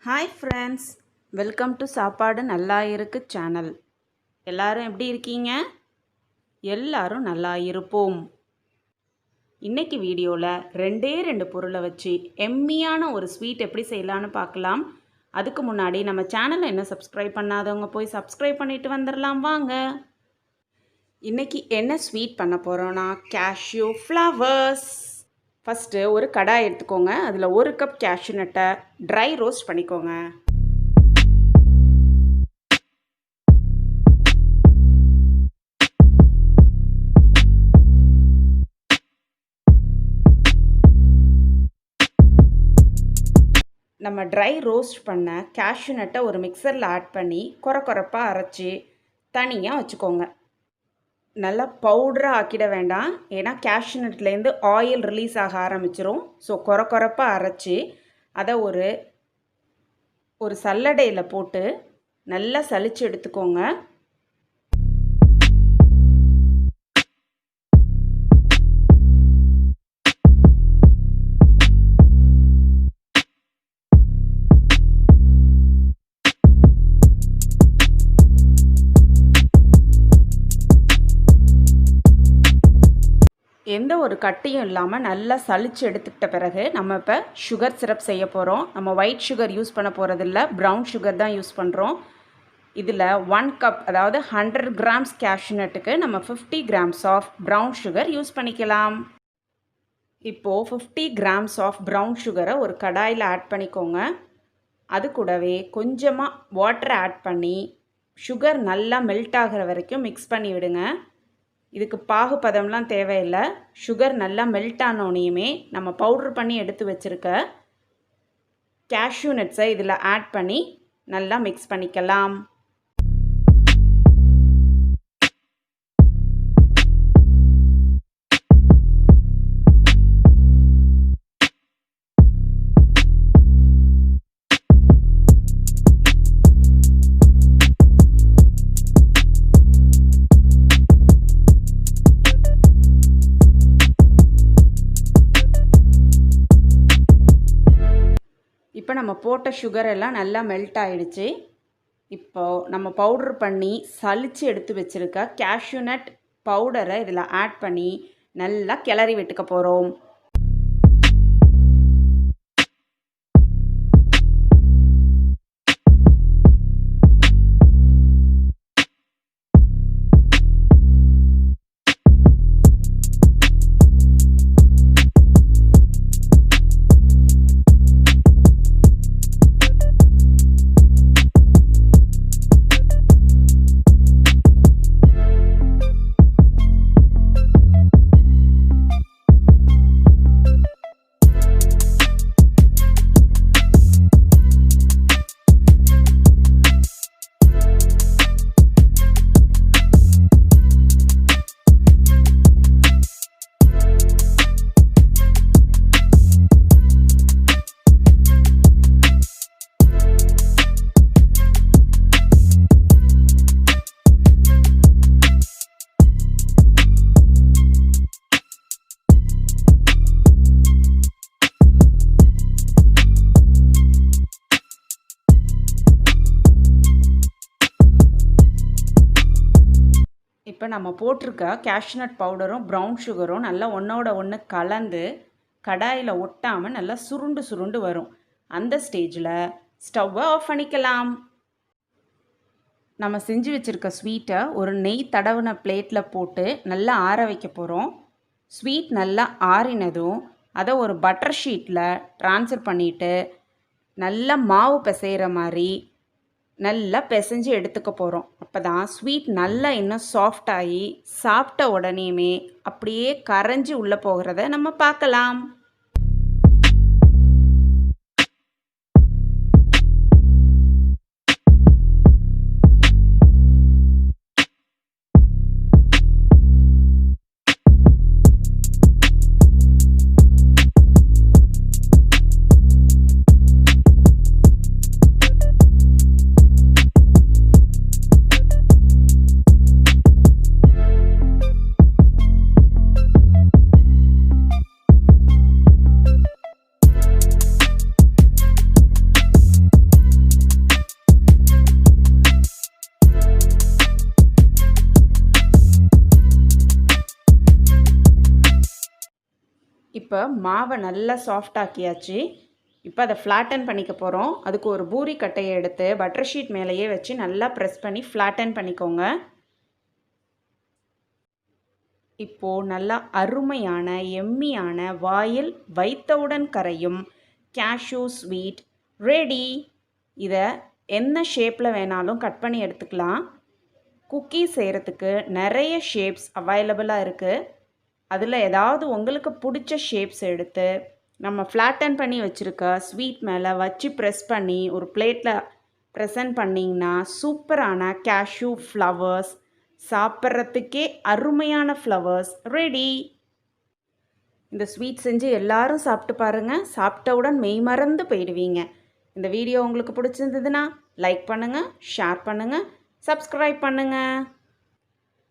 Hi friends, welcome to சாப்பாடுnallairukku channel. எல்லாரும் எப்படி இருக்கீங்க? எல்லாரும் நல்லா இருப்போம். இன்னைக்கு வீடியோவில் ரெண்டு பொருளை வச்சு எம்மியான ஒரு ஸ்வீட் எப்படி செய்யலான்னு பார்க்கலாம். அதுக்கு முன்னாடி நம்ம சேனலை என்ன சப்ஸ்கிரைப் பண்ணாதவங்க போய் சப்ஸ்கிரைப் பண்ணிட்டு வந்துடலாம் வாங்க. இன்னைக்கு என்ன ஸ்வீட் பண்ண போகிறோன்னா கேஷ்யூ ஃப்ளவர்ஸ். ஃபஸ்ட்டு ஒரு கடாய் எடுத்துக்கோங்க. அதில் 1 கப் கேஷ்யூ நட்டை ட்ரை ரோஸ்ட் பண்ணிக்கோங்க. நம்ம ட்ரை ரோஸ்ட் பண்ண கேஷ்யூ நட்டை ஒரு மிக்சரில் ஆட் பண்ணி கொரப்பாக அரைச்சி தனியாக வச்சுக்கோங்க. நல்லா பவுடராக ஆக்கிட வேண்டாம், ஏன்னா கேஷ்யூ நட்லேருந்து ஆயில் ரிலீஸ் ஆக ஆரம்பிச்சிரும். ஸோ கொரப்பாக அரைச்சி அதை ஒரு சல்லடையில் போட்டு நல்லா சலிச்சு எடுத்துக்கோங்க. எந்த ஒரு கட்டியும் இல்லாமல் நல்லா சலிச்சு எடுத்துக்கிட்ட பிறகு நம்ம இப்போ சுகர் சிரப் செய்ய போகிறோம். நம்ம ஒயிட் சுகர் யூஸ் பண்ண போகிறதில்ல, ப்ரௌன் சுகர் தான் யூஸ் பண்ணுறோம். இதில் 1 கப், அதாவது 100 கிராம்ஸ் கேஷ்யூ நட்டுக்கு நம்ம 50 grams of brown sugar use பண்ணிக்கலாம். இப்போது 50 கிராம்ஸ் ஆஃப் ப்ரௌன் சுகரை ஒரு கடாயில் ஆட் பண்ணிக்கோங்க. அது கூடவே கொஞ்சமாக வாட்டரை ஆட் பண்ணி சுகர் நல்லா மெல்ட் ஆகிற வரைக்கும் மிக்ஸ் பண்ணி விடுங்க. இதுக்கு பாகுபதம்லாம் தேவையில்லை. சுகர் நல்லா மெல்ட் ஆனோனையுமே நம்ம பவுட்ரு பண்ணி எடுத்து வச்சுருக்க கேஷ்யூ நட்ஸை இதில் ஆட் பண்ணி நல்லா மிக்ஸ் பண்ணிக்கலாம். இப்போ நம்ம போட்ட சுகர் எல்லாம் நல்லா மெல்ட் ஆகிடுச்சு. இப்போது நம்ம பவுட்ரு பண்ணி சலித்து எடுத்து வச்சுருக்க கேஷ்யூ நட் பவுடரை இதில் ஆட் பண்ணி நல்லா கிளறி விட்டுக்க போகிறோம். இப்போ நம்ம போட்டிருக்க கேஷ்யூ நட் பவுடரும் ப்ரௌன் சுகரும் நல்லா ஒன்றோட ஒன்று கலந்து கடாயில் ஒட்டாமல் நல்லா சுருண்டு வரும். அந்த ஸ்டேஜில் ஸ்டவ்வை ஆஃப் பண்ணிக்கலாம். நம்ம செஞ்சு வச்சுருக்க ஸ்வீட்டை ஒரு நெய் தடவின பிளேட்டில் போட்டு நல்லா ஆற வைக்க போகிறோம். ஸ்வீட் நல்லா ஆறினதும் அதை ஒரு பட்டர் ஷீட்டில் ட்ரான்ஸ்ஃபர் பண்ணிவிட்டு நல்லா மாவு பிசைகிற மாதிரி நல்லா பிசைஞ்சு எடுத்துக்க போகிறோம். அப்போ தான் ஸ்வீட் நல்லா இன்னும் சாஃப்டாகி சாப்பிட்ட உடனேயுமே அப்படியே கரைஞ்சி உள்ளே போகிறத நம்ம பார்க்கலாம். இப்போ மாவை நல்லா சாஃப்டாக்கியாச்சு. இப்போ அதை ஃப்ளாட்டன் பண்ணிக்க போகிறோம். அதுக்கு ஒரு பூரி கட்டையை எடுத்து பட்டர் ஷீட் மேலேயே வச்சு நல்லா ப்ரெஸ் பண்ணி ஃப்ளாட்டன் பண்ணிக்கோங்க. இப்போது நல்லா அருமையான எம்மியான வாயில் வைத்தவுடன் கரையும் கேஷ்யூ ஸ்வீட் ரெடி. இதை என்ன ஷேப்பில் வேணாலும் கட் பண்ணி எடுத்துக்கலாம். குக்கீ செய்கிறதுக்கு நிறைய ஷேப்ஸ் அவைலபிளாக இருக்குது. அதில் ஏதாவது உங்களுக்கு பிடிச்ச ஷேப்ஸ் எடுத்து நம்ம ஃப்ளாட்டன் பண்ணி வச்சுருக்க ஸ்வீட் மேலே வச்சு ப்ரெஸ் பண்ணி ஒரு பிளேட்டில் ப்ரெசன்ட் பண்ணிங்கன்னா சூப்பரான கேஷ்யூ ஃப்ளவர்ஸ், சாப்பிட்றதுக்கே அருமையான ஃப்ளவர்ஸ் ரெடி. இந்த ஸ்வீட் செஞ்சு எல்லாரும் சாப்பிட்டு பாருங்கள். சாப்பிட்டவுடன் மெய் மறந்து போயிடுவீங்க. இந்த வீடியோ உங்களுக்கு பிடிச்சிருந்ததுன்னா லைக் பண்ணுங்கள், ஷேர் பண்ணுங்கள், சப்ஸ்கிரைப் பண்ணுங்கள்.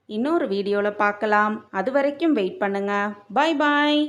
இன்னொரு வீடியோவில் பார்க்கலாம். அது வரைக்கும் வெயிட் பண்ணுங்கள். பாய் பாய்.